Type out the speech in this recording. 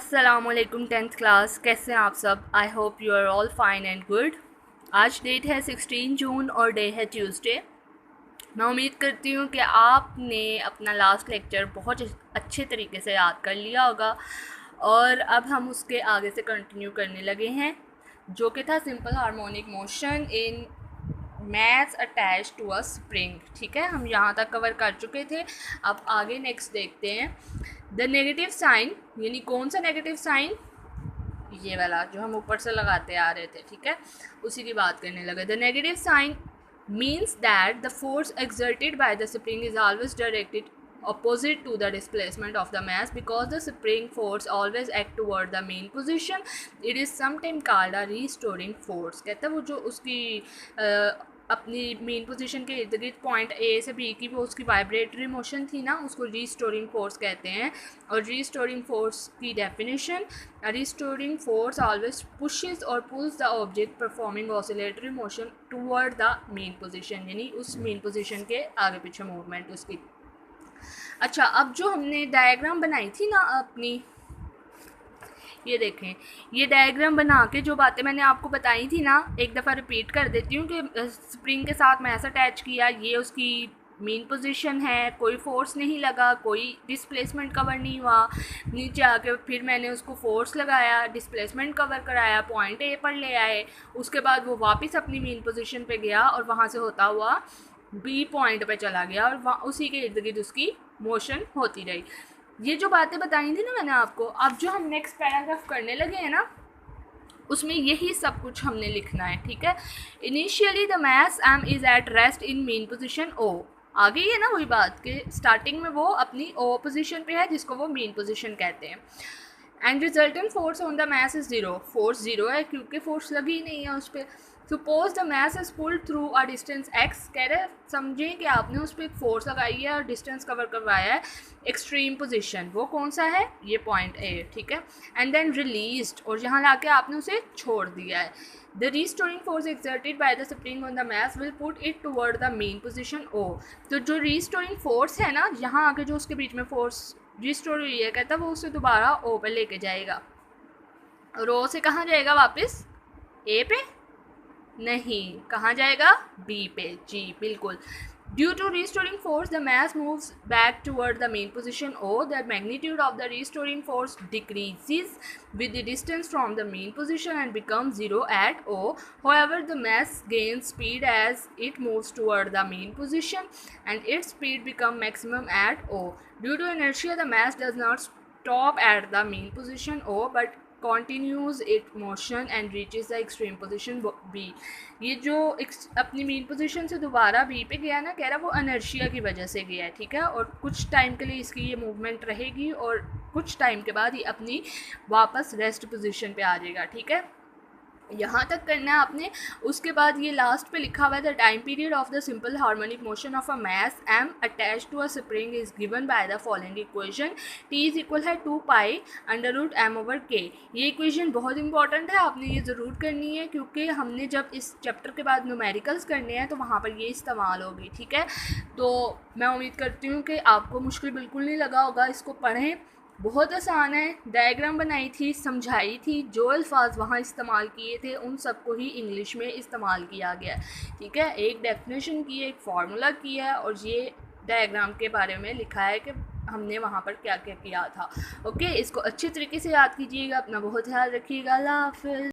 अस्सलामुअलैकुम 10th class, कैसे हैं आप सब। I hope you are all fine and good. आज डेट है 16 जून और डे है ट्यूसडे। मैं उम्मीद करती हूँ कि आपने अपना लास्ट लेक्चर बहुत अच्छे तरीके से याद कर लिया होगा और अब हम उसके आगे से कंटिन्यू करने लगे हैं, जो कि था simple harmonic motion in maths attach to a spring. ठीक है, हम यहाँ तक कवर कर चुके थे। अब आगे नेक्स्ट देखते हैं। द नेगेटिव साइन, यानी कौन सा नेगेटिव साइन, ये वाला जो हम ऊपर से लगाते आ रहे थे। ठीक है, उसी की बात करने लगे। The negative sign means that the force exerted by the spring is always directed opposite to the displacement of the mass, because the spring force always act toward the main position. It is sometimes called a restoring force। कहता है वो जो उसकी अपनी main position के इर्द गिर्द point A से बी की वो उसकी वाइब्रेटरी मोशन थी ना, उसको रीस्टोरिंग फोर्स कहते हैं। और रीस्टोरिंग फोर्स की definition, restoring force always pushes और pulls the object performing oscillatory motion toward the mean position, यानी उस मेन पोजीशन के आगे पीछे मूवमेंट उसकी। अच्छा, अब जो हमने डायग्राम बनाई थी ना अपनी, ये देखें, ये डायग्राम बना के जो बातें मैंने आपको बताई थी ना, एक दफ़ा रिपीट कर देती हूँ कि स्प्रिंग के साथ मैस अटैच किया, ये उसकी मेन पोजीशन है, कोई फोर्स नहीं लगा, कोई डिस्प्लेसमेंट कवर नहीं हुआ। नीचे आके फिर मैंने उसको फोर्स लगाया, डिस्प्लेसमेंट कवर कराया, पॉइंट ए पर ले आए, उसके बाद वो वापस अपनी मेन पोजीशन पे गया और वहाँ से होता हुआ बी पॉइंट पे चला गया और वहाँ उसी के इर्द गिर्द उसकी मोशन होती रही। ये जो बातें बताई थी ना मैंने आपको, अब जो हम नेक्स्ट पैराग्राफ करने लगे हैं ना, उसमें यही सब कुछ हमने लिखना है। ठीक है, initially the mass M is at rest in mean position O. आ गई है ना वही बात कि स्टार्टिंग में वो अपनी ओ पोजीशन पे है, जिसको वो मेन पोजीशन कहते हैं। And resultant force on the mass is zero. Force zero है क्योंकि फोर्स लगी ही नहीं है उस पर। Suppose the mass is pulled through a distance x. कह रहे समझें कि आपने उस पर एक फोर्स लगाई है और डिस्टेंस कवर करवाया है एक्सट्रीम पोजीशन, वो कौन सा है, ये पॉइंट ए। ठीक है, एंड देन रिलीज्ड, और यहाँ लाके आपने उसे छोड़ दिया है। The restoring force exerted by the spring on the mass will put it toward the mean position O. तो जो रिस्टोरिंग फोर्स है ना, यहाँ आके जो उसके बीच में फोर्स रिस्टोर हुई है, कहता है वो उसे दोबारा ओ पे लेके जाएगा। और ओ से कहाँ जाएगा वापस, ए पे नहीं, कहाँ जाएगा, बी पे। जी बिल्कुल। Due to restoring force the mass moves back toward the main position O. The magnitude of the restoring force decreases with the distance from the main position and becomes zero at O. However, the mass gains speed as it moves toward the main position and its speed becomes maximum at O. Due to inertia, the mass does not stop at the main position O but continues its motion and reaches the extreme position B। ये जो अपनी main position से दोबारा B पे गया ना, कह रहा वो इनर्शिया की वजह से गया है। ठीक है, और कुछ टाइम के लिए इसकी ये मूवमेंट रहेगी और कुछ टाइम के बाद ये अपनी वापस रेस्ट पोजीशन पे आ जाएगा। ठीक है, यहाँ तक करना है आपने। उसके बाद ये लास्ट पे लिखा हुआ है, the time period of the simple harmonic motion of a mass M attach to a spring is given by the following equation. T is equal है 2π√m/k। ये इक्वेशन बहुत इंपॉर्टेंट है, आपने ये ज़रूर करनी है क्योंकि हमने जब इस चैप्टर के बाद न्यूमेरिकल्स करने हैं तो वहाँ पर ये इस्तेमाल होगी। ठीक है, तो मैं उम्मीद करती हूँ कि आपको मुश्किल बिल्कुल नहीं लगा होगा। इसको पढ़ें, बहुत आसान है। डायग्राम बनाई थी, समझाई थी, जो अल्फाज वहाँ इस्तेमाल किए थे उन सबको ही इंग्लिश में इस्तेमाल किया गया। ठीक है, एक डेफिनेशन की है, एक फार्मूला किया है और ये डायग्राम के बारे में लिखा है कि हमने वहाँ पर क्या क्या किया था। ओके, इसको अच्छे तरीके से याद कीजिएगा, अपना बहुत ख्याल रखिएगा। अल्लाह हाफ़िज़।